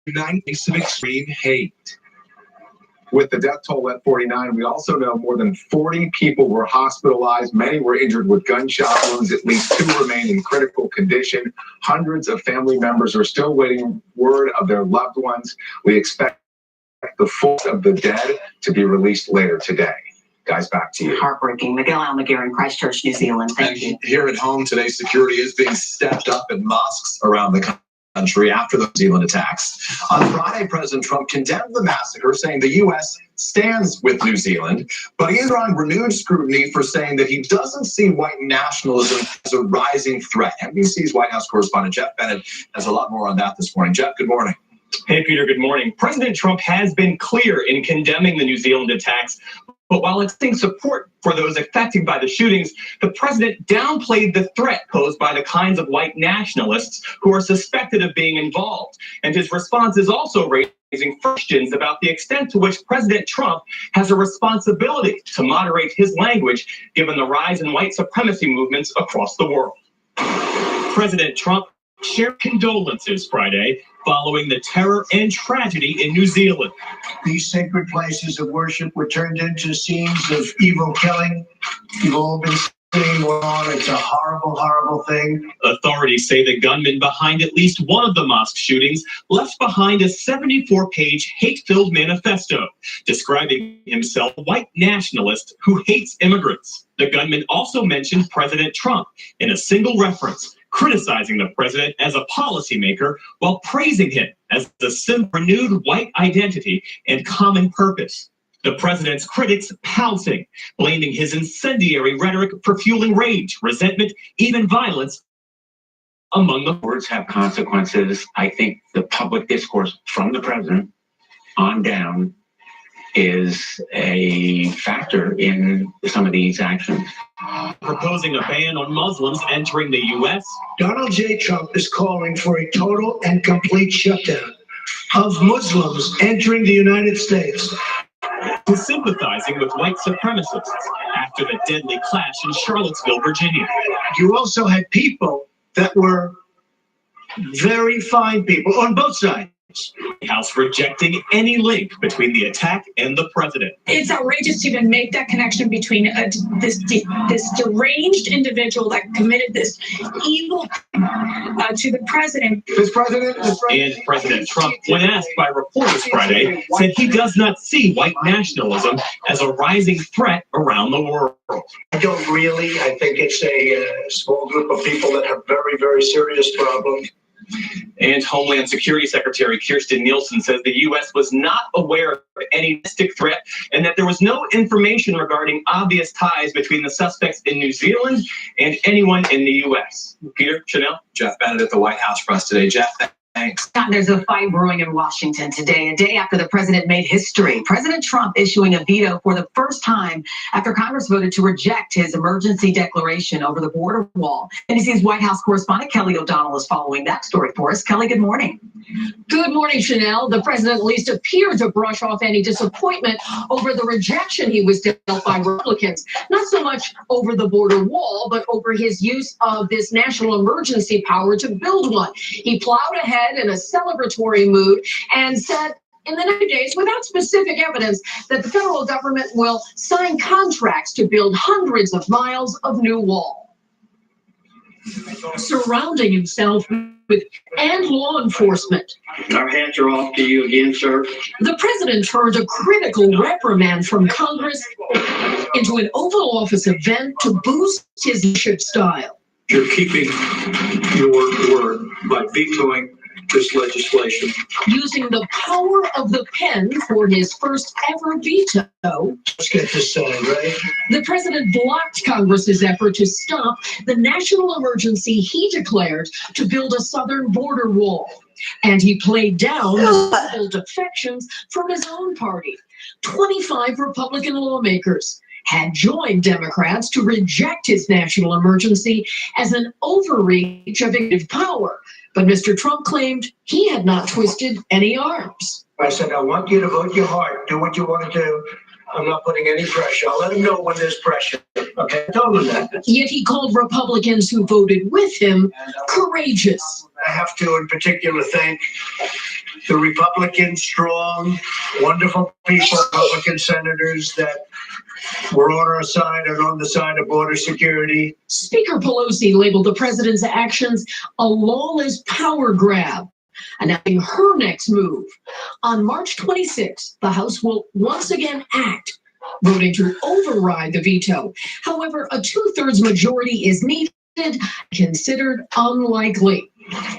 nights of extreme hate. With the death toll at 49, we also know more than 40 people were hospitalized. Many were injured with gunshot wounds. At least 2 remain in critical condition. Hundreds of family members are still waiting word of their loved ones. We expect the full of the dead to be released later today. Guys, back to you. Heartbreaking. Miguel Almaguer in Christchurch, New Zealand. Thank you. Here at home today, security is being stepped up in mosques around the country after the New Zealand attacks. On Friday, President Trump condemned the massacre, saying the U.S. stands with New Zealand, but he is drawing renewed scrutiny for saying that he doesn't see white nationalism as a rising threat. NBC's White House correspondent Jeff Bennett has a lot more on that this morning. Jeff, good morning. Hey, Peter, good morning. President Trump has been clear in condemning the New Zealand attacks, but while extending support for those affected by the shootings, the president downplayed the threat posed by the kinds of white nationalists who are suspected of being involved. And his response is also raising questions about the extent to which President Trump has a responsibility to moderate his language, given the rise in white supremacy movements across the world. President Trump shared condolences Friday following the terror and tragedy in New Zealand. These sacred places of worship were turned into scenes of evil killing. You've all been seeing what on. It's a horrible, horrible thing. Authorities say the gunman behind at least one of the mosque shootings left behind a 74-page hate-filled manifesto describing himself a white nationalist who hates immigrants. The gunman also mentioned President Trump in a single reference, criticizing the president as a policymaker while praising him as the symbol of renewed white identity and common purpose. The president's critics pouncing, blaming his incendiary rhetoric for fueling rage, resentment, even violence among the words have consequences. I think the public discourse from the president on down is a factor in some of these actions. Proposing a ban on Muslims entering the U.S. Donald J. Trump is calling for a total and complete shutdown of Muslims entering the United States. To sympathizing with white supremacists after the deadly clash in Charlottesville, Virginia. You also had people that were very fine people on both sides. House rejecting any link between the attack and the president. It's outrageous to even make that connection between this deranged individual that committed this evil to the president. And President Trump, when asked by reporters Friday, said he does not see white nationalism as a rising threat around the world. I don't really. I think it's a small group of people that have very, very serious problems. And Homeland Security Secretary Kirstjen Nielsen says the U.S. was not aware of any domestic threat and that there was no information regarding obvious ties between the suspects in New Zealand and anyone in the U.S. Peter, Chanel? Jeff Bennett at the White House for us today. Jeff, thanks. There's a fight brewing in Washington today, a day after the president made history. President Trump issuing a veto for the first time after Congress voted to reject his emergency declaration over the border wall. NBC's White House correspondent Kelly O'Donnell is following that story for us. Kelly, good morning. Good morning, Chanel. The president at least appeared to brush off any disappointment over the rejection he was dealt by Republicans. Not so much over the border wall, but over his use of this national emergency power to build one. He plowed ahead in a celebratory mood and said in the next few days, without specific evidence, that the federal government will sign contracts to build hundreds of miles of new wall. Surrounding himself with and law enforcement. Our hats are off to you again, sir. The president turned a critical reprimand from Congress into an Oval Office event to boost his leadership style. You're keeping your word by vetoing this legislation. Using the power of the pen for his first ever veto, Let's get this signed, right? the president blocked Congress's effort to stop the national emergency he declared to build a southern border wall. And he played down the defections from his own party. 25 Republican lawmakers had joined Democrats to reject his national emergency as an overreach of executive power. But Mr. Trump claimed he had not twisted any arms. I said, I want you to vote your heart. Do what you want to do. I'm not putting any pressure. I'll let him know when there's pressure. Okay, I told him that. Yet he called Republicans who voted with him courageous. I have to, in particular, thank the Republican, strong, wonderful people, Republican senators that were on our side and on the side of border security. Speaker Pelosi labeled the president's actions a lawless power grab, announcing her next move. On March 26th, the House will once again act, voting to override the veto. However, a 2/3 majority is needed, considered unlikely.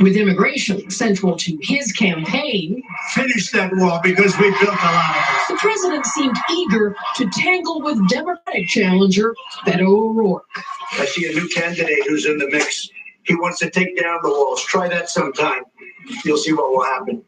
With immigration central to his campaign, Finish that wall because we built a lot of it. the president seemed eager to tangle with Democratic challenger Beto O'Rourke. I see a new candidate who's in the mix. He wants to take down the walls. Try that sometime. You'll see what will happen.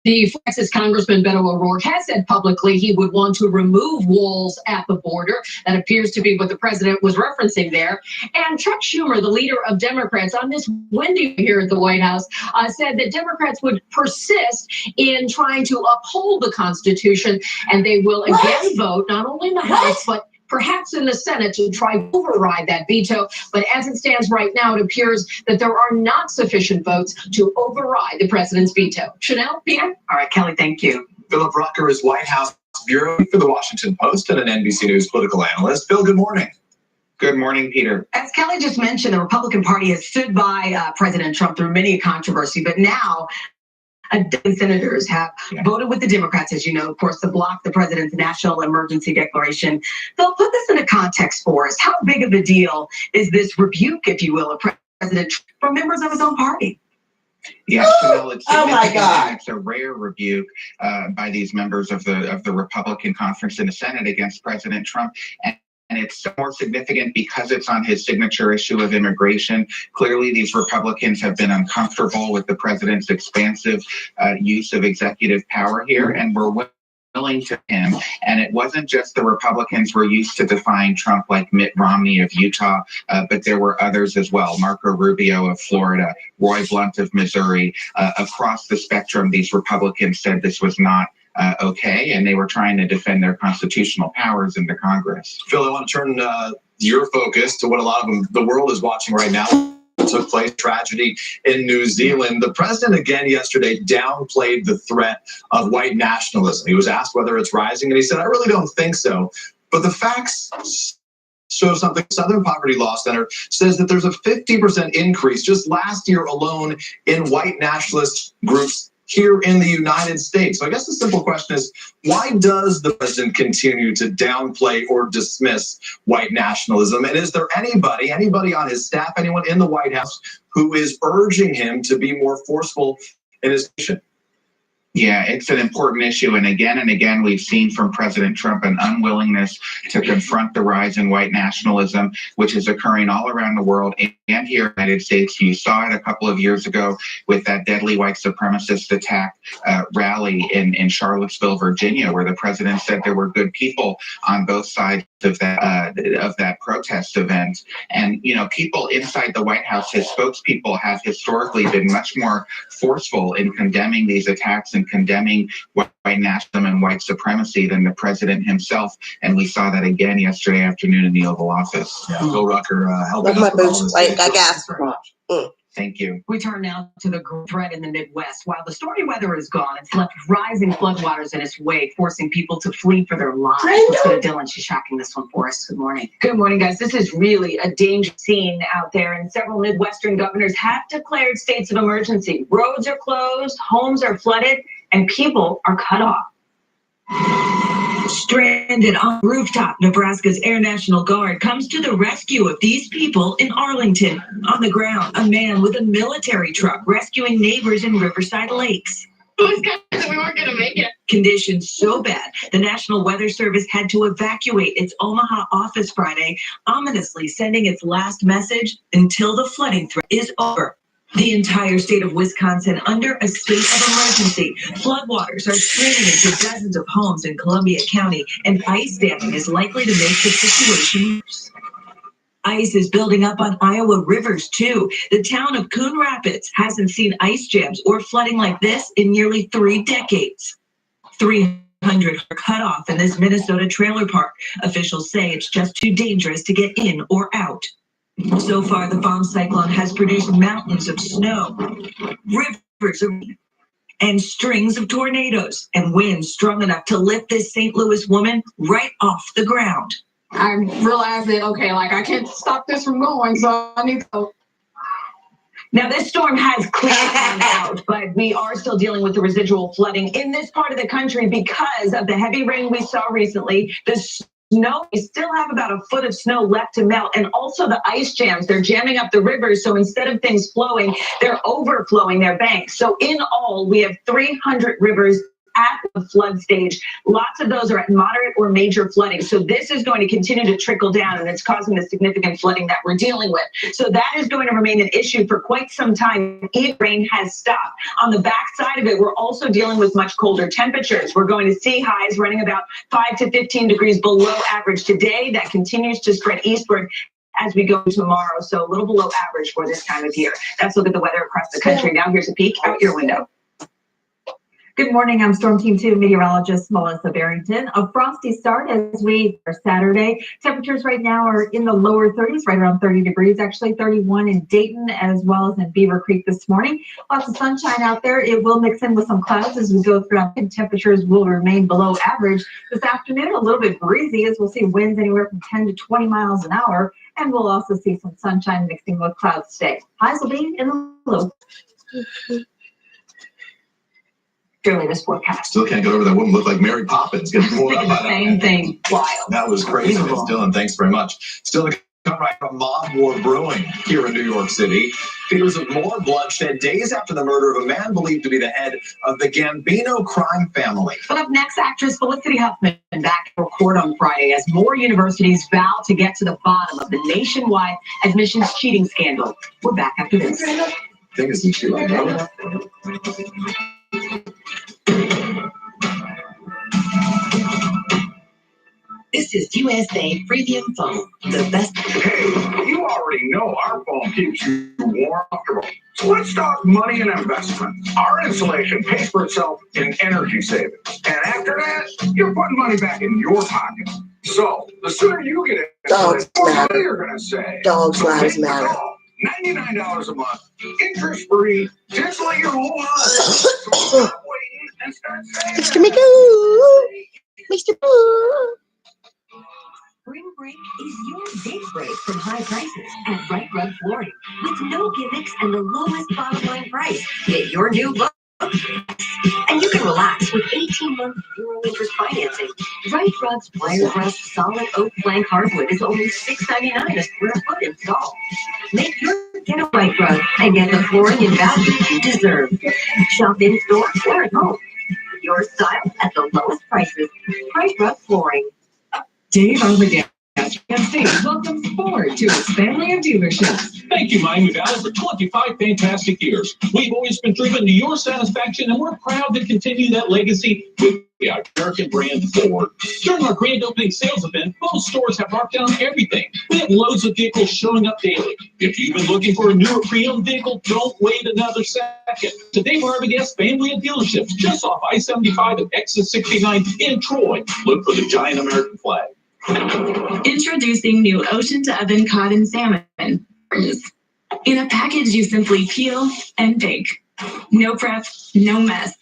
The Texas Congressman Beto O'Rourke has said publicly he would want to remove walls at the border. That appears to be what the president was referencing there. And Chuck Schumer, the leader of Democrats, on this Wednesday here at the White House, said that Democrats would persist in trying to uphold the Constitution, and they will again vote not only in the House, but perhaps in the Senate to try to override that veto. But as it stands right now, it appears that there are not sufficient votes to override the president's veto. Chanel, Peter? All right, Kelly, thank you. Philip Rucker is White House bureau for the Washington Post and an NBC News political analyst. Phil, good morning. Good morning, Peter. As Kelly just mentioned, the Republican Party has stood by President Trump through many a controversy, but now a dozen senators have voted with the Democrats, as you know, of course, to block the president's national emergency declaration. They'll put this into context for us. How big of a deal is this rebuke, if you will, of President Trump from members of his own party? Yes, Chanel, it's Oh my significant, God. and it's a rare rebuke by these members of the Republican conference in the Senate against President Trump. And it's more significant because it's on his signature issue of immigration. Clearly, these Republicans have been uncomfortable with the president's expansive use of executive power here, and were willing to him. And it wasn't just the Republicans were used to defying Trump like Mitt Romney of Utah, but there were others as well. Marco Rubio of Florida, Roy Blunt of Missouri. Across the spectrum, these Republicans said this was not okay, and they were trying to defend their constitutional powers in the Congress. Phil, I want to turn your focus to what a lot of the world is watching right now. Took place, tragedy in New Zealand. The president again yesterday downplayed the threat of white nationalism. He was asked whether it's rising, and he said, "I really don't think so." But the facts show something. Southern Poverty Law Center says that there's a 50% increase just last year alone in white nationalist groups here in the United States. So I guess the simple question is, why does the president continue to downplay or dismiss white nationalism? And is there anybody on his staff, anyone in the White House who is urging him to be more forceful in his mission? Yeah, it's an important issue. And again, we've seen from President Trump an unwillingness to confront the rise in white nationalism, which is occurring all around the world and here in the United States. You saw it a couple of years ago with that deadly white supremacist attack rally in Charlottesville, Virginia, where the president said there were good people on both sides of that protest event. And, you know, people inside the White House, his spokespeople, have historically been much more forceful in condemning these attacks and condemning white nationalism and white supremacy than the president himself. And we saw that again yesterday afternoon in the Oval Office. Yeah, Phil Rucker helping Look at us my with all boots. this. Like, I gas. Thank you. We turn now to the threat in the Midwest. While the stormy weather is gone, it's left rising floodwaters in its wake, forcing people to flee for their lives. Let's go to Dylan. She's tracking this one for us. Good morning. Good morning, guys. This is really a dangerous scene out there, and several Midwestern governors have declared states of emergency. Roads are closed, homes are flooded, and people are cut off. Stranded on a rooftop, Nebraska's Air National Guard comes to the rescue of these people in Arlington. On the ground, a man with a military truck rescuing neighbors in Riverside Lakes. We weren't going to make it. Conditions so bad, the National Weather Service had to evacuate its Omaha office Friday, ominously sending its last message until the flooding threat is over. The entire state of Wisconsin under a state of emergency. Floodwaters are streaming into dozens of homes in Columbia County, and ice damming is likely to make the situation worse. Ice is building up on Iowa rivers, too. The town of Coon Rapids hasn't seen ice jams or flooding like this in nearly 3 decades. 300 are cut off in this Minnesota trailer park. Officials say it's just too dangerous to get in or out. So far, the bomb cyclone has produced mountains of snow, rivers of and strings of tornadoes and winds strong enough to lift this St. Louis woman right off the ground. I realized that, okay, like I can't stop this from going, so I need to go. Now, this storm has cleared out, but we are still dealing with the residual flooding in this part of the country because of the heavy rain we saw recently. The snow, we still have about a foot of snow left to melt, and also the ice jams. They're jamming up the rivers, so instead of things flowing, they're overflowing their banks. So in all, we have 300 rivers at the flood stage. Lots of those are at moderate or major flooding. So this is going to continue to trickle down, and it's causing the significant flooding that we're dealing with. So that is going to remain an issue for quite some time. Even rain has stopped. On the backside of it, we're also dealing with much colder temperatures. We're going to see highs running about 5 to 15 degrees below average today. That continues to spread eastward as we go tomorrow. So a little below average for this time of year. Let's look at the weather across the country. Now here's a peek out your window. Good morning. I'm Storm Team 2 meteorologist Melissa Barrington. A frosty start as we are Saturday. Temperatures right now are in the lower 30s, right around 30 degrees, actually 31 in Dayton as well as in Beaver Creek this morning. Lots of sunshine out there. It will mix in with some clouds as we go throughout, and temperatures will remain below average. This afternoon, a little bit breezy as we'll see winds anywhere from 10 to 20 miles an hour, and we'll also see some sunshine mixing with clouds today. Highs will be in the low. Your latest forecast. Still can't get over that woman looked like Mary Poppins getting pulled up by that. Same thing. Wild. That was crazy. Dylan, thanks very much. Still to come right from mob war brewing here in New York City. Fears of more bloodshed days after the murder of a man believed to be the head of the Gambino crime family. But up next, actress Felicity Huffman back for court on Friday as more universities vow to get to the bottom of the nationwide admissions cheating scandal. We're back after this. I think it's too loud, no? This is USA Premium Phone, the best. Hey, you already know our phone keeps you warm comfortable. So let's talk money and investment. Our insulation pays for itself in energy savings. And after that, you're putting money back in your pocket. So the sooner you get it, the more money you're going to save. Dogs lives matter. $99 a month, interest-free, just like your whole house. So stop waiting and start saving. Mr. Magoo! Mr. Boo! Spring break is your big break from high prices at Right Rug Flooring. With no gimmicks and the lowest bottom line price, get your new look. And you can relax with 18-month zero-interest financing. Right Rug's wire-brushed solid oak plank hardwood is only $6.99 a square foot installed. Make your getaway rug and get the flooring and value you deserve. Shop in-store or at home. Your style at the lowest prices. Right Rug Flooring. Dave Armageddon welcomes Ford to its family of dealerships. Thank you, Miami Valley, for 25 fantastic years. We've always been driven to your satisfaction, and we're proud to continue that legacy with the American brand Ford. During our grand opening sales event, both stores have marked down everything. We have loads of vehicles showing up daily. If you've been looking for a newer pre-owned vehicle, don't wait another second. Today, we're having a family of dealerships just off I-75 and Exit 69 in Troy. Look for the giant American flag. Introducing new Ocean to Oven Cod Salmon. In a package you simply peel and bake. No prep, no mess.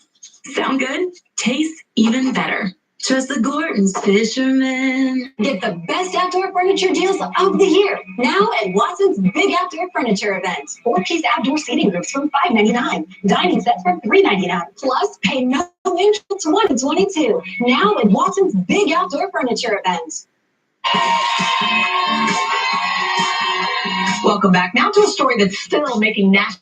Sound good? Tastes even better. Trust the Gordon's Fisherman. Get the best outdoor furniture deals of the year now at Watson's Big Outdoor Furniture Event. 4-piece outdoor seating groups from $5.99. Dining sets from $3.99. Plus, pay no interest 1/22. Now at Watson's Big Outdoor Furniture Event. Welcome back. Now to a story that's still making national.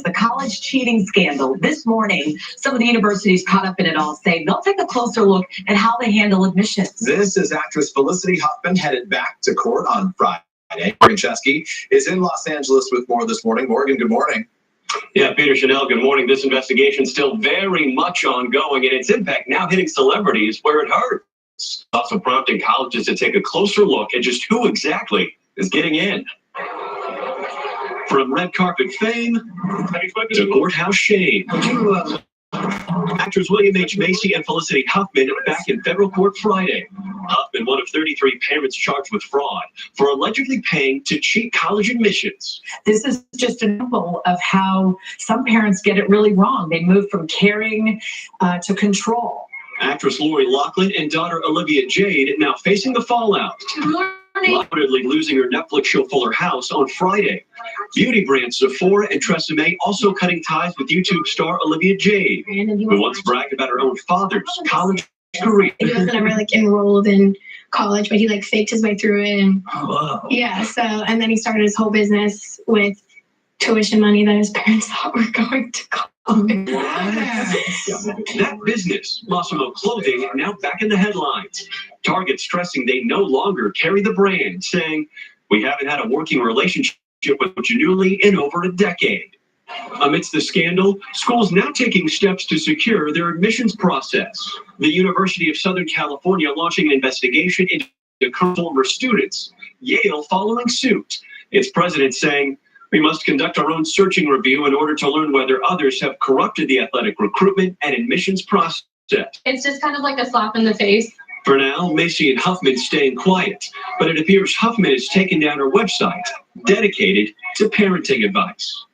The college cheating scandal. This morning, some of the universities caught up in it all say they'll take a closer look at how they handle admissions. This is actress Felicity Huffman headed back to court on Friday. Morgan Chesky is in Los Angeles with more this morning. Morgan, good morning. Yeah, Peter Chanel, good morning. This investigation still very much ongoing, and its impact now hitting celebrities where it hurts. Also prompting colleges to take a closer look at just who exactly is getting in. From red carpet fame to courthouse shame. Actors William H. Macy and Felicity Huffman back in federal court Friday. Huffman, one of 33 parents charged with fraud for allegedly paying to cheat college admissions. This is just an example of how some parents get it really wrong. They move from caring to control. Actress Lori Loughlin and daughter Olivia Jade now facing the fallout. Reportedly losing her Netflix show Fuller House on Friday. Beauty brands Sephora and Tresemme also cutting ties with YouTube star Olivia Jade, who once bragged about her own father's college career. He wasn't ever like enrolled in college, but he like faked his way through it. And yeah, so and then he started his whole business with tuition money that his parents thought were going to college. That business, Massimo Clothing, now back in the headlines. Target stressing they no longer carry the brand, saying, "We haven't had a working relationship with Giannulli in over a decade." Amidst the scandal, schools now taking steps to secure their admissions process. The University of Southern California launching an investigation into former students. Yale following suit. Its president saying, "We must conduct our own searching review in order to learn whether others have corrupted the athletic recruitment and admissions process." It's just kind of like a slap in the face. For now, Macy and Huffman staying quiet, but it appears Huffman has taken down her website dedicated to parenting advice.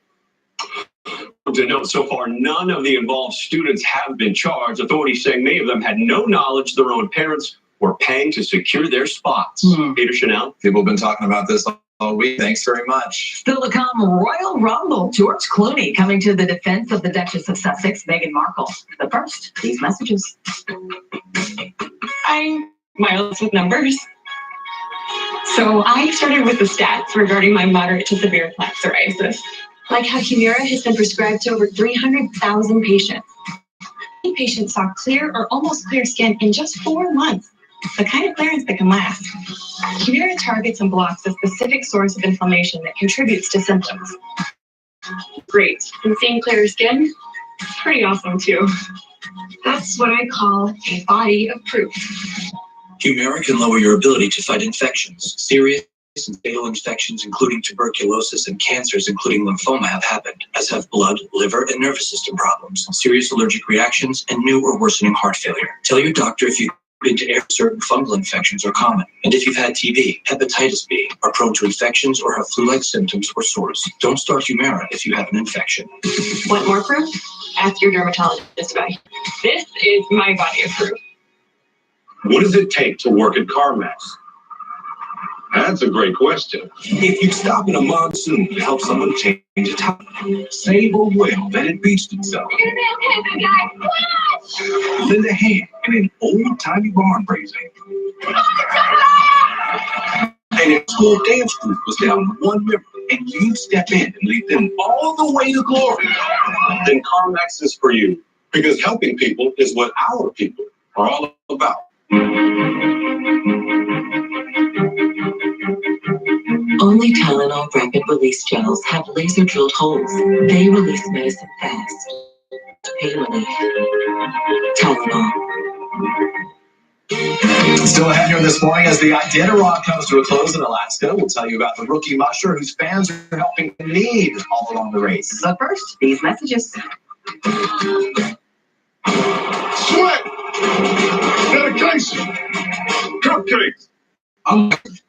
To note, so far, none of the involved students have been charged. Authorities saying many of them had no knowledge their own parents were paying to secure their spots. Peter Chanel. People have been talking about this all week. Thanks very much. Still to come, Royal Rumble. George Clooney coming to the defense of the Duchess of Sussex, Meghan Markle. But first, these messages. I'm miles with numbers. So I started with the stats regarding my moderate to severe plaque psoriasis. Like how Humira has been prescribed to over 300,000 patients. Many patients saw clear or almost clear skin in just 4 months. The kind of clearance that can last. Humira targets and blocks a specific source of inflammation that contributes to symptoms. Great. And seeing clearer skin? Pretty awesome too. That's what I call a body of proof. Humira can lower your ability to fight infections. Serious and fatal infections, including tuberculosis and cancers, including lymphoma, have happened, as have blood, liver, and nervous system problems, serious allergic reactions, and new or worsening heart failure. Tell your doctor if you into air certain fungal infections are common. And if you've had TB, hepatitis B, are prone to infections or have flu-like symptoms or sores. Don't start Humira if you have an infection. Want more proof? Ask your dermatologist about it. This is my body of proof. What does it take to work at CarMax? That's a great question. If you stop in a monsoon to help someone change a tire, save a whale that it beached itself, lend a hand in an old-timey barn raising, and if school dance group was down one member and you step in and lead them all the way to glory, Then CarMax is for you, because helping people is what our people are all about. Only Tylenol rapid release gels have laser drilled holes. They release medicine fast. Pain relief. Tylenol. Still ahead here this morning as the Iditarod comes to a close in Alaska. We'll tell you about the rookie musher whose fans are helping lead all along the race. But first, these messages. Sweat! Dedication! Cupcakes!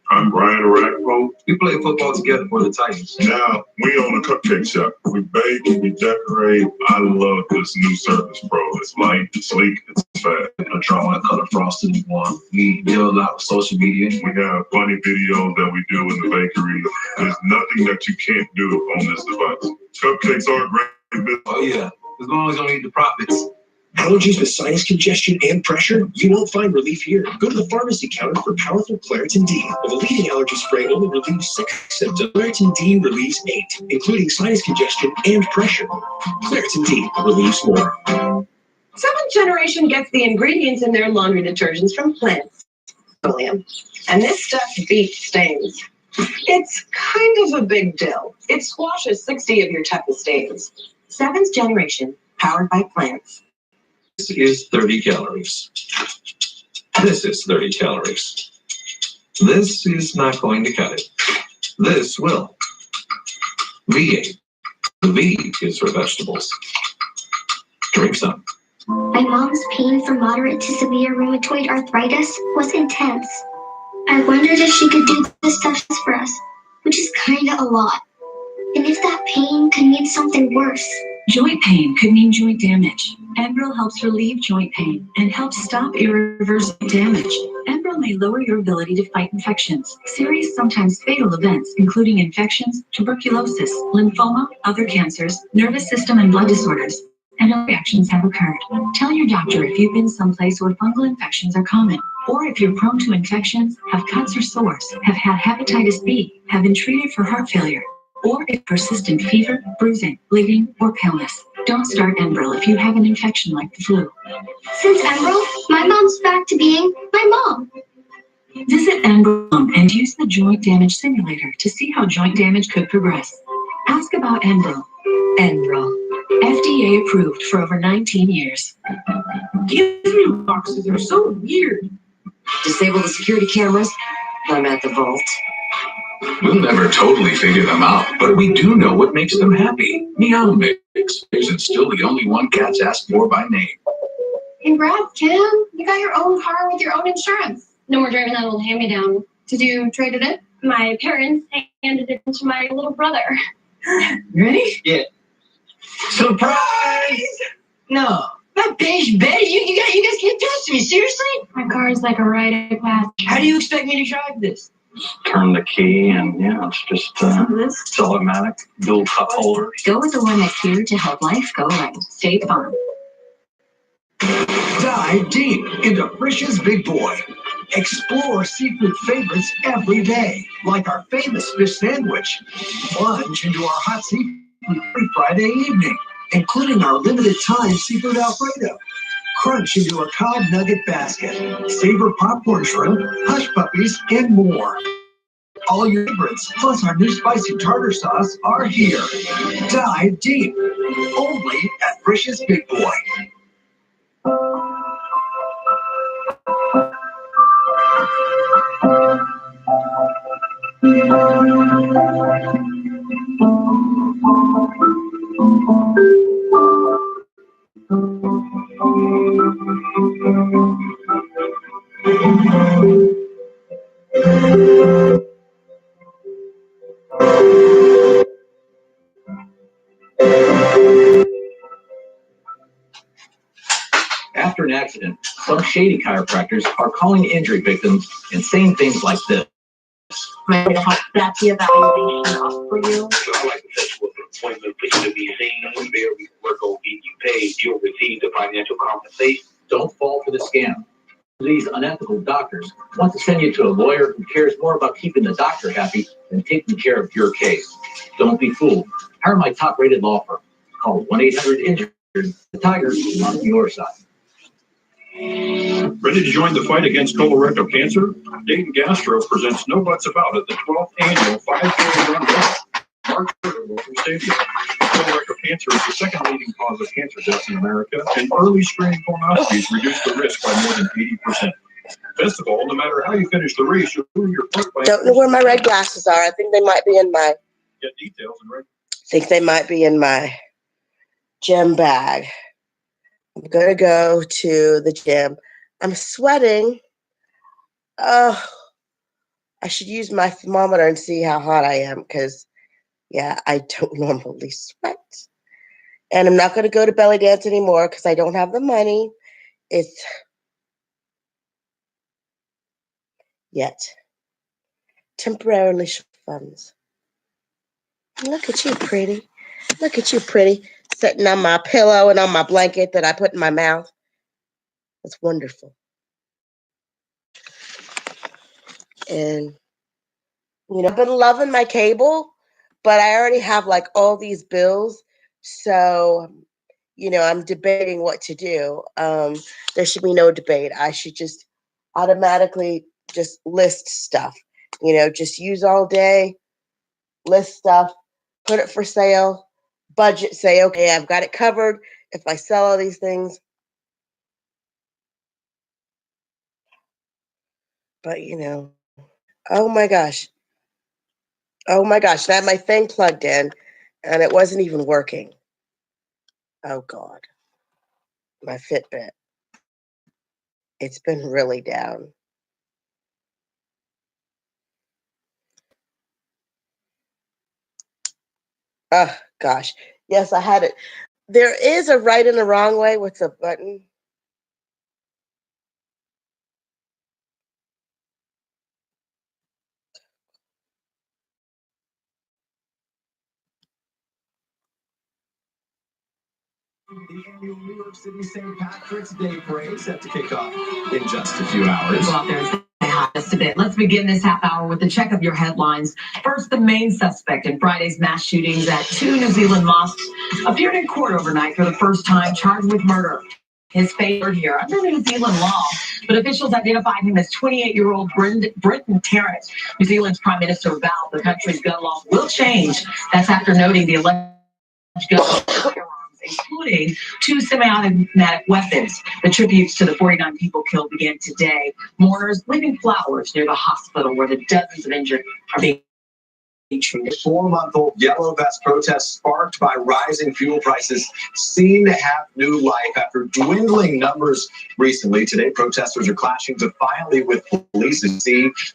I'm Brian Arackpo. We play football together for the Titans. Now, we own a cupcake shop. We bake, we decorate. I love this new service, bro. It's light, it's sleek, it's fast. A chocolate color frosted one. We deal a lot with social media. We have funny videos that we do in the bakery. There's nothing that you can't do on this device. Cupcakes are great. Oh, yeah. As long as you don't eat the profits. allergies with sinus congestion and pressure? You won't find relief here. Go to the pharmacy counter for powerful Claritin D. The leading allergy spray only relieves 6 symptoms. Claritin D relieves 8, including sinus congestion and pressure. Claritin D relieves more. Seventh Generation gets the ingredients in their laundry detergents from plants. And this stuff beats stains. It's kind of a big deal. It squashes 60 of your toughest stains. Seventh Generation, powered by plants. This is 30 calories. This is 30 calories. This is not going to cut it. This will. V8. The V is for vegetables. Drink some. My mom's pain from moderate to severe rheumatoid arthritis was intense. I wondered if she could do this stuff for us, which is kinda a lot. And if that pain could mean something worse. Joint pain could mean joint damage. Enbrel helps relieve joint pain and helps stop irreversible damage. Enbrel may lower your ability to fight infections, serious, sometimes fatal events, including infections, tuberculosis, lymphoma, other cancers, nervous system and blood disorders, and other reactions have occurred. Tell your doctor if you've been someplace where fungal infections are common, or if you're prone to infections, have cuts or sores, have had hepatitis B, have been treated for heart failure, or if persistent fever, bruising, bleeding, or paleness. Don't start Enbrel if you have an infection like the flu. Since Enbrel, my mom's back to being my mom. Visit Enbrel and use the joint damage simulator to see how joint damage could progress. Ask about Enbrel. Enbrel. FDA approved for over 19 years. Give me boxes, they're so weird. Disable the security cameras. I'm at the vault. We'll never totally figure them out, but we do know what makes them happy. Meow Mix isn't still the only one cats ask for by name. Congrats, Kim. You got your own car with your own insurance. No more driving that old hand-me-down. Did you trade it in? My parents handed it to my little brother. Ready? Yeah. Surprise! No. My beige Betty, you guys can't do this to me, seriously? My car is like a rite of passage. How do you expect me to drive this? Turn the key and it's just it's automatic, dual cup holders. Go with the one that's here to help life go right. State Farm. Dive deep into Frisch's Big Boy. Explore seafood favorites every day, like our famous fish sandwich. Plunge into our hot seafood every Friday evening, including our limited time seafood Alfredo. Crunch into a cod nugget basket. Savor popcorn shrimp, hush puppies, and more. All your favorites, plus our new spicy tartar sauce, are here. Dive deep. Only at Frisch's Big Boy. After an accident, some shady chiropractors are calling injury victims and saying things like this. Maybe to help that the evaluation up for you. I like to set you up an appointment for you to be seen. When Barry's work will get you paid, you'll receive the financial compensation. Don't fall for the scam. These unethical doctors want to send you to a lawyer who cares more about keeping the doctor happy than taking care of your case. Don't be fooled. Hire my top-rated law firm. Call 1-800-INJURED. The Tiger is on your side. Ready to join the fight against colorectal cancer? Dayton Gastro presents No Buts About It, the 12th annual 5K run walk. March 3rd, Wilson Stadium. Colorectal cancer is the second leading cause of cancer deaths in America, and early screening colonoscopies reduce the risk by more than 80%. Best of all, no matter how you finish the race, you'll do your part by... Don't know where my red glasses are. I think they might be in my... Get details and I think they might be in my gym bag. I'm going to go to the gym. I'm sweating. Oh, I should use my thermometer and see how hot I am because, yeah, I don't normally sweat. And I'm not going to go to belly dance anymore because I don't have the money. It's yet. Temporarily funds. Look at you, pretty. Look at you, pretty. Sitting on my pillow and on my blanket that I put in my mouth. It's wonderful. And, you know, I've been loving my cable, but I already have like all these bills. So, you know, I'm debating what to do. There should be no debate. I should just automatically just list stuff. You know, just use all day, list stuff, put it for sale. Budget, say, okay, I've got it covered. If I sell all these things. But, you know, oh my gosh. Oh my gosh. I had my thing plugged in and it wasn't even working. Oh God. my Fitbit. It's been really down. Oh, gosh. Yes, I had it. There is a right and a wrong way with the button. The annual New York City St. Patrick's Day parade set to kick off in just a few hours. Go out there and say hi just a bit. Let's begin this half hour with a check of your headlines. First, the main suspect in Friday's mass shootings at 2 New Zealand mosques appeared in court overnight for the first time, charged with murder. His fate here under New Zealand law, but officials identified him as 28-year-old Brenton Tarrant. New Zealand's Prime Minister vowed the country's gun laws will change. That's after noting the alleged gun firearms, including 2 semi-automatic weapons. The tributes to the 49 people killed began today. Mourners leaving flowers near the hospital where the dozens of injured are being treated. 4-month-old yellow vest protests sparked by rising fuel prices seem to have new life after dwindling numbers recently. Today, protesters are clashing defiantly with police and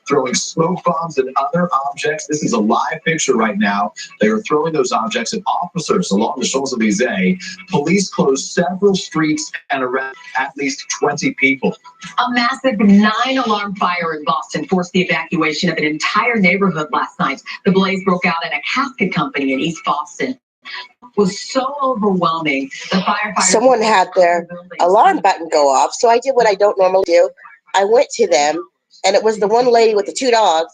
throwing smoke bombs and other objects. This is a live picture right now. They are throwing those objects at officers along the Champs-Élysées. Police closed several streets and arrested at least 20 people. A massive 9-alarm fire in Boston forced the evacuation of an entire neighborhood last night. The blaze broke out at a casket company in East Boston. It was so overwhelming. The firefighters. Someone had their alarm button go off, so I did what I don't normally do. I went to them, and it was the one lady with the 2 dogs.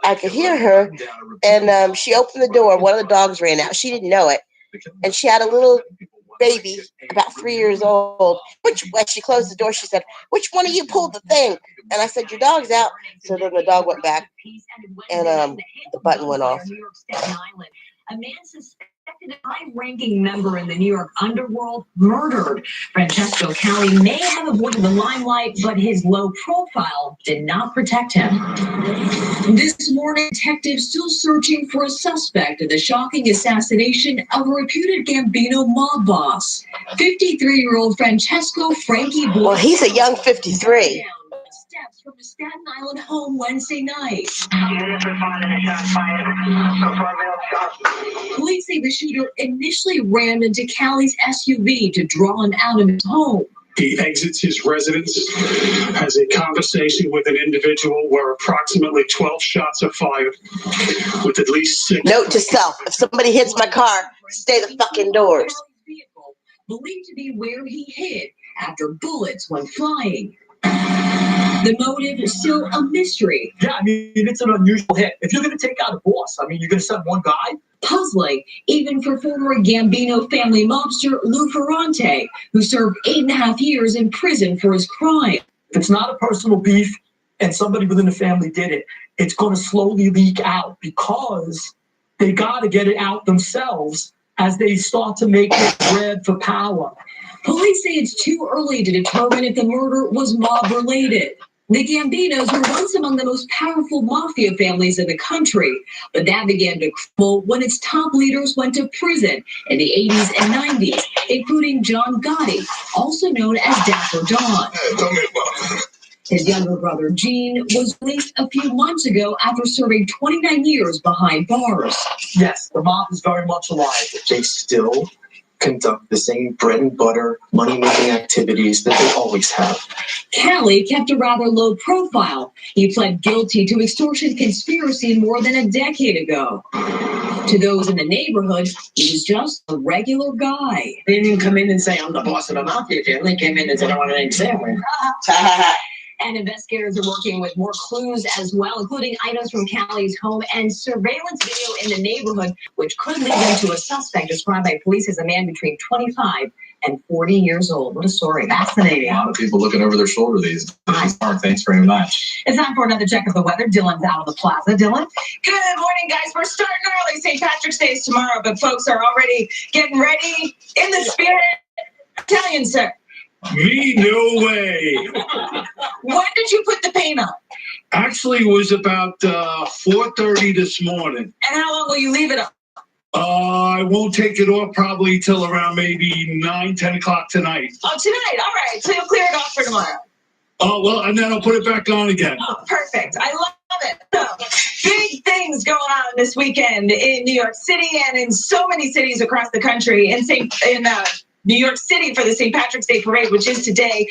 I could hear her, and she opened the door. One of the dogs ran out. She didn't know it, and she had a little baby, about 3 years old. When she closed the door, she said, "Which one of you pulled the thing?" And I said, "Your dog's out." So then the dog went back, and the button went off. A man suspected a high-ranking member in the New York underworld murdered. Francesco Cali may have avoided the limelight, but his low profile did not protect him. This morning, detectives still searching for a suspect in the shocking assassination of a reputed Gambino mob boss. 53-year-old Francesco Frankie Boy. Well, he's a young 53. Steps from the Staten Island home Wednesday night. Police say the shooter initially ran into Cali's SUV to draw him out of his home. He exits his residence, has a conversation with an individual where approximately 12 shots are fired, with at least 6. Note to self: if somebody hits my car, stay the fuck indoors. Vehicle believed to be where he hid after bullets went flying. The motive is still a mystery. Yeah, I mean, it's an unusual hit. If you're going to take out a boss, I mean, you're going to send one guy? Puzzling, even for former Gambino family mobster Lou Ferrante, who served 8.5 years in prison for his crime. If it's not a personal beef and somebody within the family did it, it's going to slowly leak out because they got to get it out themselves as they start to make it bread for power. Police say it's too early to determine if the murder was mob-related. The Gambinos were once among the most powerful mafia families in the country, but that began to crumble when its top leaders went to prison in the 80s and 90s, including John Gotti, also known as Dapper Don. His younger brother, Gene, was released a few months ago after serving 29 years behind bars. Yes, the mob is very much alive. They still conduct the same bread and butter money-making activities that they always have. Cali kept a rather low profile. He pled guilty to extortion conspiracy more than a decade ago. To those in the neighborhood, he was just a regular guy. They didn't even come in and say, "I'm the boss of the mafia family." They came in and said, "I want a name sandwich." And investigators are working with more clues as well, including items from Cali's home and surveillance video in the neighborhood, which could lead them to a suspect described by police as a man between 25 and 40 years old. What a story. Fascinating. A lot of people looking over their shoulder these days. Mark, thanks very much. It's time for another check of the weather. Dylan's out of the plaza. Dylan? Good morning, guys. We're starting early. St. Patrick's Day is tomorrow, but folks are already getting ready in the spirit. Italian, sir. Me, no way. When did you put the paint on? Actually, it was about 4:30 this morning. And how long will you leave it up? I won't take it off probably till around maybe 9, 10 o'clock tonight. Oh, tonight. All right. So you'll clear it off for tomorrow. Oh, well, and then I'll put it back on again. Oh, perfect. I love it. So, big things going on this weekend in New York City and in so many cities across the country. In New York City for the St. Patrick's Day Parade, which is today.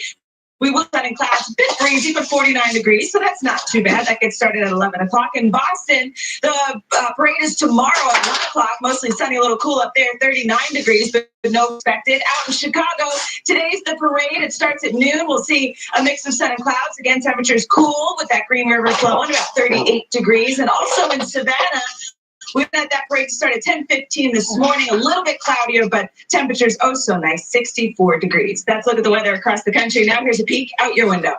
We will sun in clouds, a bit breezy, but 49 degrees, so that's not too bad. That gets started at 11 o'clock. In Boston, the parade is tomorrow at 9 o'clock, mostly sunny, a little cool up there, 39 degrees, but no expected. Out in Chicago, today's the parade. It starts at noon. We'll see a mix of sun and clouds. Again, temperatures cool with that Green River flowing, about 38 degrees. And also in Savannah, we've had that parade start at 10:15 this morning, a little bit cloudier, but temperatures oh so nice, 64 degrees. That's a look at the weather across the country. Now here's a peek out your window.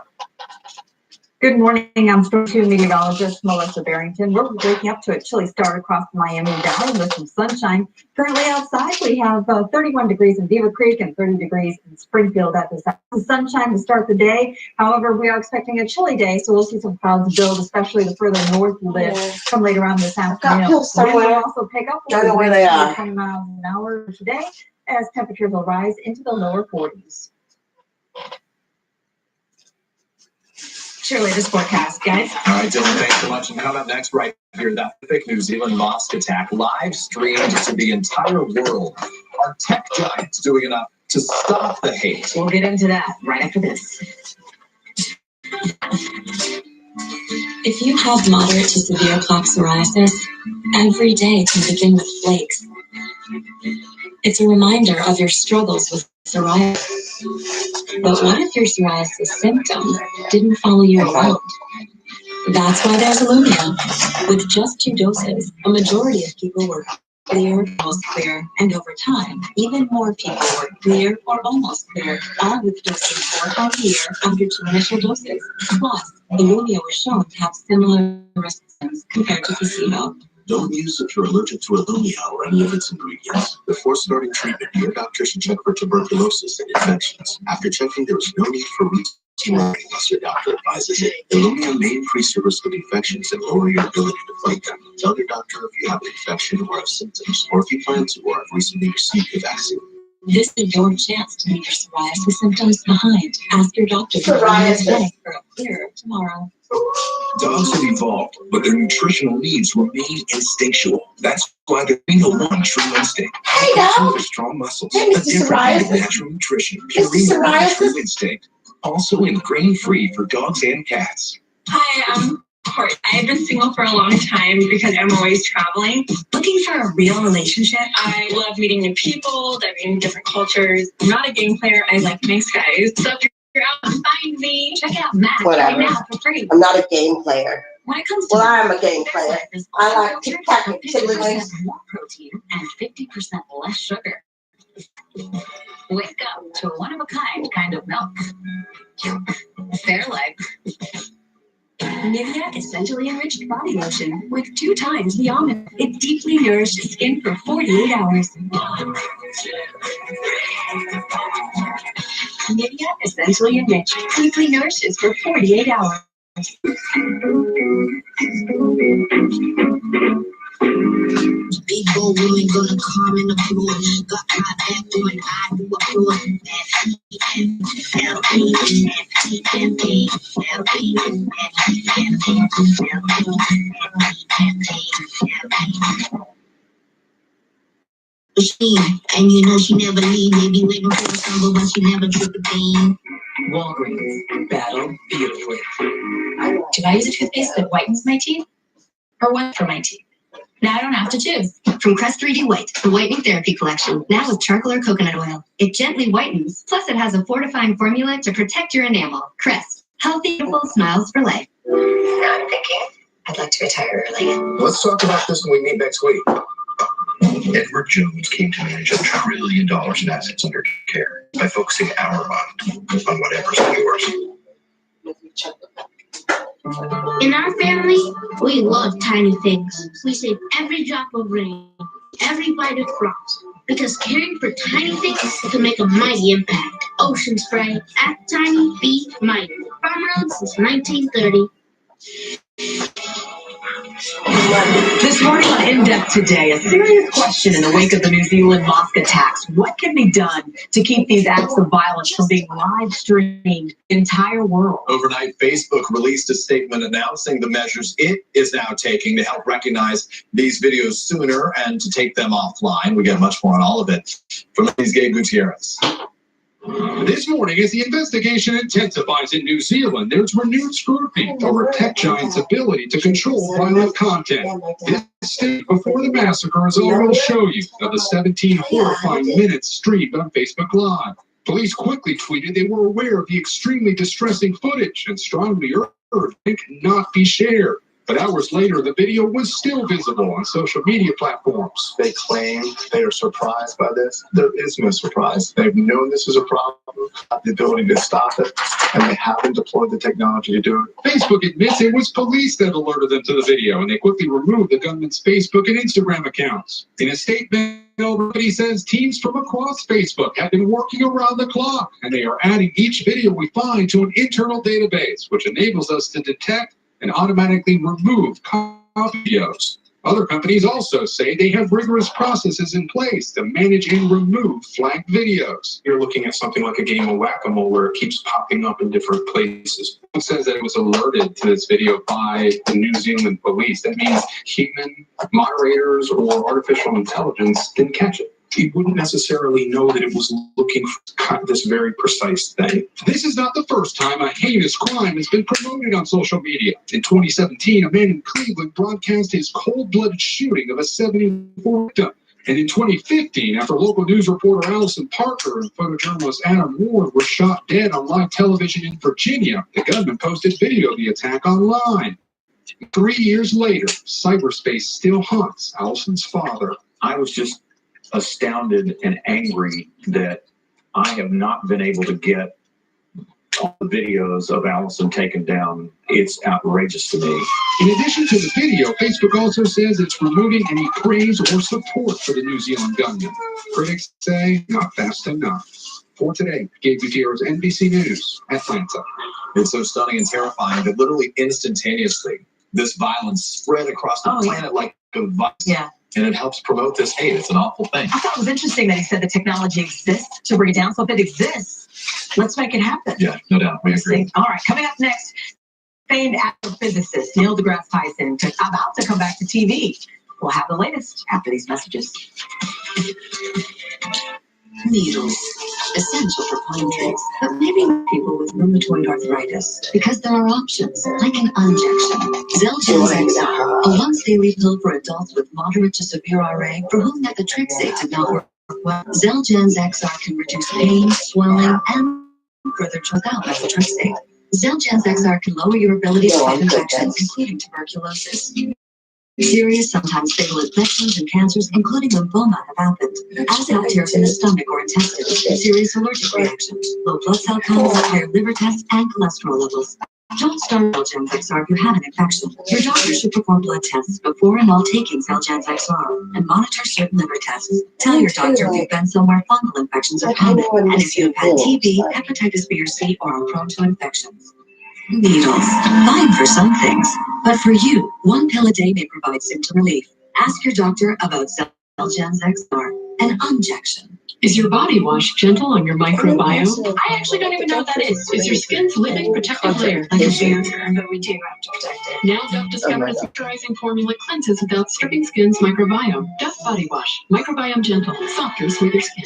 Good morning. I'm Storm 2 meteorologist Melissa Barrington. We're waking up to a chilly start across the Miami Valley with some sunshine. Currently outside, we have 31 degrees in Beaver Creek and 30 degrees in Springfield at the sunshine to start the day. However, we are expecting a chilly day, so we'll see some clouds build, especially the further north you live, come later on this afternoon. Wind will also pick up. I don't know where they are. 20 miles an hour today as temperatures will rise into the lower 40s. Surely this forecast, guys. All right, Dylan, thanks so much. And coming up next, right here, that horrific New Zealand mosque attack live streamed to the entire world. Are tech giants doing enough to stop the hate? We'll get into that right after this. If you have moderate to severe plaque psoriasis, every day can begin with flakes. It's a reminder of your struggles with psoriasis. But what if your psoriasis symptoms didn't follow you around? That's why there's Illumia. With just 2 doses, a majority of people were clear, almost clear, and over time, even more people were clear or almost clear, all with dosing 4 times a year after 2 initial doses. Plus, Illumia was shown to have similar resistance compared to placebo. Don't use if you're allergic to Illumia or any of its ingredients. Before starting treatment, your doctor should check for tuberculosis and infections. After checking, there is no need for routine unless your doctor advises it. Illumia may increase your risk of infections and lower your ability to fight them. Tell your doctor if you have an infection or have symptoms, or if you plan to or have recently received the vaccine. This is your chance to leave your psoriasis symptoms behind. Ask your doctor for a clear tomorrow. Dogs have evolved, but their nutritional needs remain instinctual. That's why they're Purina One True Instinct. Hey, dog. With strong muscles, Hey, a Mr. different kind of Psoriasis. natural nutrition. Mr. Purina One Psoriasis. True Instinct. Also in grain-free for dogs and cats. Hi, I'm Court. I've been single for a long time because I'm always traveling. Looking for a real relationship. I love meeting new people, diving into different cultures. I'm not a game player. I like nice guys. So if you're out to find me, check out Match Whatever. right now for free. I'm not a game player. When it comes to Well, I am a game player. I like Tic Tac and Tiddlywinks. more protein and 50% less sugar. Wake up to a one-of-a-kind kind of milk. Fairlife. Nivea Essentially Enriched Body Lotion with 2 times the almond. It deeply nourishes skin for 48 hours. Nivea Essentially Enriched deeply nourishes for 48 hours. Big old woman gonna calm in the floor. Got my back doing I do applaud. And you know she never leave. Maybe waiting for a stumble, but she never took the pain. Walgreens. Battle beautifully. Do I use a toothpaste that whitens my teeth or one for my teeth? Now I don't have to choose. From Crest 3D White, the whitening therapy collection, now with charcoal or coconut oil. It gently whitens, plus it has a fortifying formula to protect your enamel. Crest, healthy, beautiful smiles for life. Now I'm thinking, I'd like to retire early. Let's talk about this when we meet next week. Edward Jones came to manage $1 trillion in assets under care by focusing our mind on whatever's yours. In our family, we love tiny things. We save every drop of rain, every bite of frost, because caring for tiny things can make a mighty impact. Ocean Spray, act tiny, be mighty. Farm Road since 1930. This morning on In Depth Today, a serious question in the wake of the New Zealand mosque attacks. What can be done to keep these acts of violence from being live streamed the entire world? Overnight, Facebook released a statement announcing the measures it is now taking to help recognize these videos sooner and to take them offline. We get much more on all of it from Gabe Gutierrez. This morning, as the investigation intensifies in New Zealand, there's renewed scrutiny over tech giants' ability to control violent content. This state before the massacre is all we'll show you of the 17 horrifying minutes streamed on Facebook Live. Police quickly tweeted they were aware of the extremely distressing footage and strongly urged it cannot be shared. But hours later, the video was still visible on social media platforms. They claim they are surprised by this. There is no surprise. They've known this is a problem, have the ability to stop it, and they haven't deployed the technology to do it. Facebook admits it was police that alerted them to the video, and they quickly removed the gunman's Facebook and Instagram accounts. In a statement, Already says teams from across Facebook have been working around the clock, and they are adding each video we find to an internal database, which enables us to detect and automatically remove videos. Other companies also say they have rigorous processes in place to manage and remove flagged videos. You're looking at something like a game of whack-a-mole where it keeps popping up in different places. It says that it was alerted to this video by the New Zealand police. That means human moderators or artificial intelligence didn't catch it. You wouldn't necessarily know that it was looking for this very precise thing. This is not the first time a heinous crime has been promoted on social media. In 2017, a man in Cleveland broadcast his cold-blooded shooting of a 74 victim. And in 2015, after local news reporter Allison Parker and photojournalist Adam Ward were shot dead on live television in Virginia, the gunman posted video of the attack online. 3 years later, cyberspace still haunts Allison's father. I was just astounded and angry that I have not been able to get all the videos of Allison taken down. It's outrageous to me. In addition to the video, Facebook also says it's removing any praise or support for the New Zealand gunman. Critics say not fast enough. For today, Gabe Gutierrez, NBC News, Atlanta. It's so stunning and terrifying that literally instantaneously, this violence spread across the planet like a virus. Yeah. And it helps promote this hate. It's an awful thing. I thought it was interesting that he said the technology exists to bring it down. So if it exists, let's make it happen. Yeah, no doubt. We agree. All right, coming up next, famed astrophysicist Neil deGrasse Tyson about to come back to TV. We'll have the latest after these messages. Needles, essential for poultries, but maybe people with rheumatoid arthritis, because there are options like an injection. Xeljanz XR, a once-daily pill for adults with moderate to severe RA for whom methotrexate did not work well. Xeljanz XR can reduce pain, swelling, and further without methotrexate. Xeljanz XR can lower your ability to fight infections, including tuberculosis. Serious, sometimes fatal infections and cancers, including lymphoma, have happened. Acid tears in the stomach or intestines, serious allergic reactions, low blood cell counts, higher liver tests, and cholesterol levels. Don't start Xeljanz XR if you have an infection. Your doctor should perform blood tests before and while taking Xeljanz XR and monitor certain liver tests. Tell your doctor if you've been somewhere fungal infections are common, and if you have had TB, hepatitis B or C, or are prone to infections. Needles, fine for some things, but for you, one pill a day may provide symptom relief. Ask your doctor about Xeljanz XR, an injection. Is your body wash gentle on your microbiome? I actually don't even know what that is. It's your skin's living protective layer. Like a barrier, but we do have to protect it. Now Dove discovered a moisturizing formula cleanses without stripping skin's microbiome. Dove Body Wash. Microbiome gentle. Softer, smoother skin.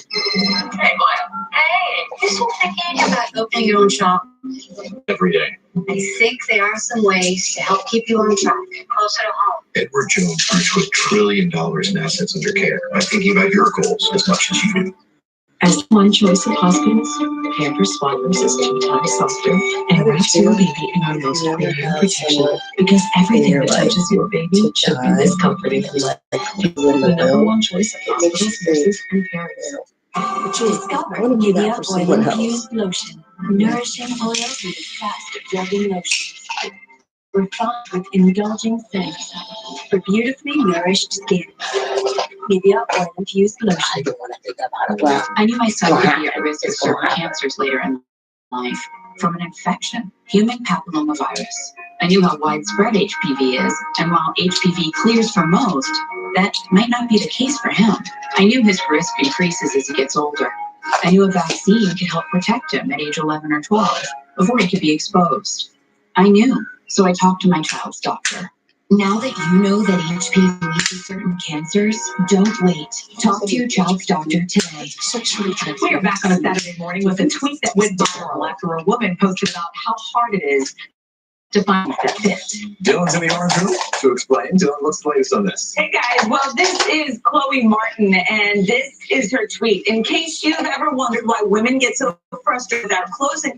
Hey, Maya. Hey, you still thinking about opening your own shop? Every day. I think there are some ways to help keep you on track, closer to home. Edward Jones grew to $1 trillion in assets under care by thinking about your goals as much as you do. As one choice of hospitals, Pampers Swaddlers is 2 times softer and wraps your baby in our most premium protection, because everything that touches your baby should be this comforting. The #1 choice of hospitals, nurses, and parents. Discover Nivea Oil Infused Lotion. Nourishing oils with fast absorbing lotions. Refined with indulging scents for beautifully nourished skin. Nivea Oil Infused Lotion. I don't want to think about it. Well, I knew my son would be at risk of certain cancers later in life from an infection. human papillomavirus. I knew how widespread HPV is, and while HPV clears for most, that might not be the case for him. I knew his risk increases as he gets older. I knew a vaccine could help protect him at age 11 or 12 before he could be exposed. I knew, so I talked to my child's doctor. Now that you know that HPV leads to certain cancers, don't wait. Talk to your child's doctor today. We are back on a Saturday morning with a tweet that went viral after a woman posted about how hard it is to find that fit. Dylan's in the orange room to explain. Dylan, what's the latest on this? Hey guys, well, this is Chloe Martin, and this is her tweet. In case you've ever wondered why women get so frustrated with our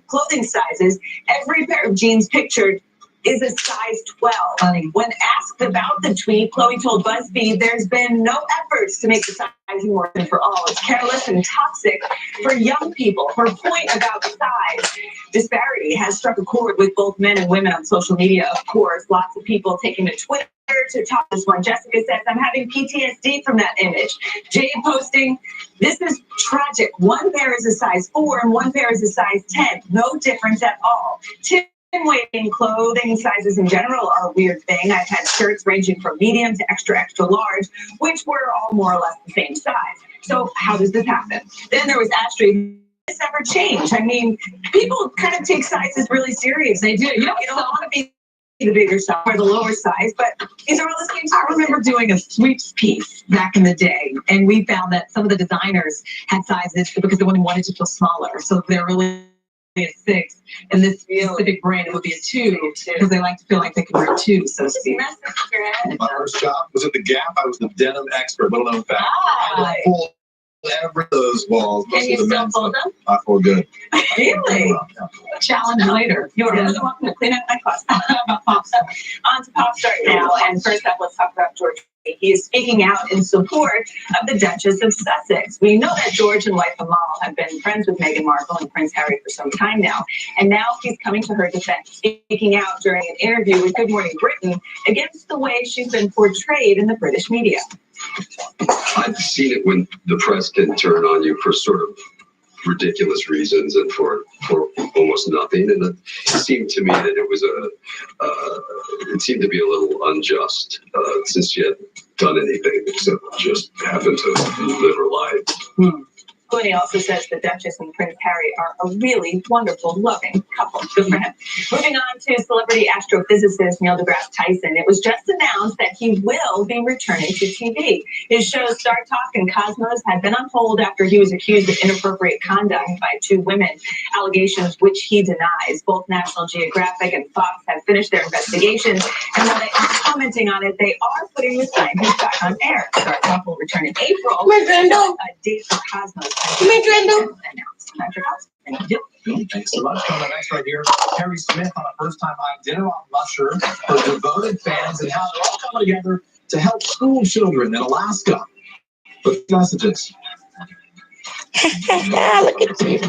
clothing sizes, every pair of jeans pictured is a size 12. When asked about the tweet, Chloe told BuzzFeed there's been no efforts to make the sizing more than for all. It's careless and toxic for young people. Her point about size disparity has struck a chord with both men and women on social media, of course. Lots of people taking to Twitter to talk this one. Jessica says, I'm having PTSD from that image. Jade posting, this is tragic. One pair is a size 4 and one pair is a size 10. No difference at all. Weighting clothing sizes in general are a weird thing. I've had shirts ranging from medium to extra, extra large, which were all more or less the same size. So how does this happen? Then there was Astrid. This ever change? I mean, people kind of take sizes really serious. They do. You don't want to be the bigger size or the lower size, but these are all the same size. I remember doing a sweeps piece back in the day, and we found that some of the designers had sizes because the women wanted to feel smaller. So they're really a 6, and this specific brand it would be a 2 because they like to feel like they can wear 2. So my first job was at the Gap. I was the denim expert. Little known fact. I pulled every of those walls. Can you still fold them? I fold good. Really? Challenge later. You're really welcome to clean up my closet. About Popstar. On to Popstar now, and first up, let's talk about George. He is speaking out in support of the Duchess of Sussex. We know that George and wife Amal have been friends with Meghan Markle and Prince Harry for some time now, and now he's coming to her defense, speaking out during an interview with Good Morning Britain against the way she's been portrayed in the British media. I've seen it when the press can turn on you for sort of ridiculous reasons and for almost nothing, and it seemed to me that it was it seemed to be a little unjust since she hadn't done anything except just happened to live her life. Clooney also says the Duchess and Prince Harry are a really wonderful, loving couple. Good for him. Moving on to celebrity astrophysicist Neil deGrasse Tyson. It was just announced that he will be returning to TV. His shows Star Talk and Cosmos had been on hold after he was accused of inappropriate conduct by 2 women, allegations which he denies. Both National Geographic and Fox have finished their investigations, and while they aren't commenting on it, they are putting the scientists back on air. Star Talk will return in April. A date for Cosmos. Thanks so much. Coming up next right here, Harry Smith on a first-time live dinner on Musher for devoted fans and how they're all coming together to help school children in Alaska. With messages. Look at you.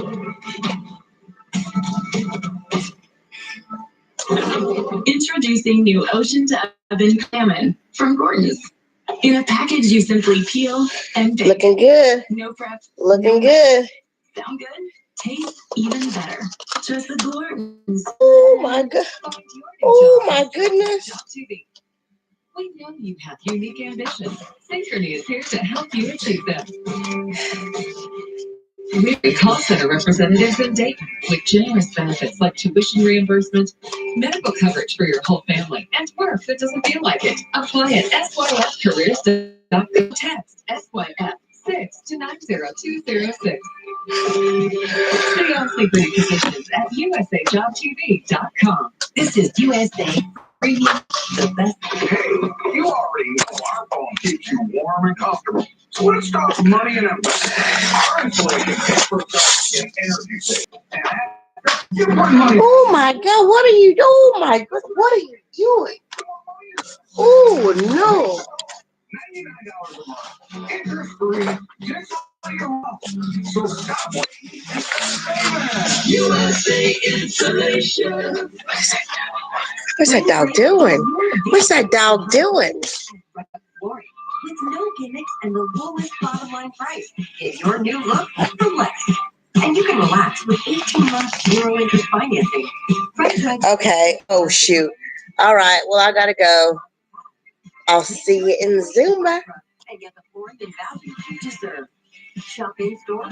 Introducing new Ocean to Oven salmon from Gordon's. In a package you simply peel and bake. Looking good. No prep. Looking good. Sound good? Taste even better. Just the Gordon's. Oh my god. Oh my goodness. We know you have unique ambitions. Synchrony is here to help you achieve them. We're call center representatives in Dayton with generous benefits like tuition reimbursement, medical coverage for your whole family, and work that doesn't feel like it. Apply at SYFcareers.com. Text SYF6 to 90206. See all sleeping positions at USAJobTV.com. This is USA Premium, the best. Hey, you already know our phone keeps you warm and comfortable. So when it stops money and investment, our insulation pays for itself in energy savings. And you put money. Oh my god, what are you doing? Oh my god, what are you doing? Oh no. $99 a month, interest-free, just like your mom. So stop waiting. USA Insulation. What's that dog doing? What's that dog doing? With no gimmicks and the lowest bottom line price. Get your new look for less. And you can relax with 18 months zero interest financing. Okay. Oh, shoot. All right. Well, I got to go. I'll see you in Zumba. And get the Florida value you deserve. Shop in store.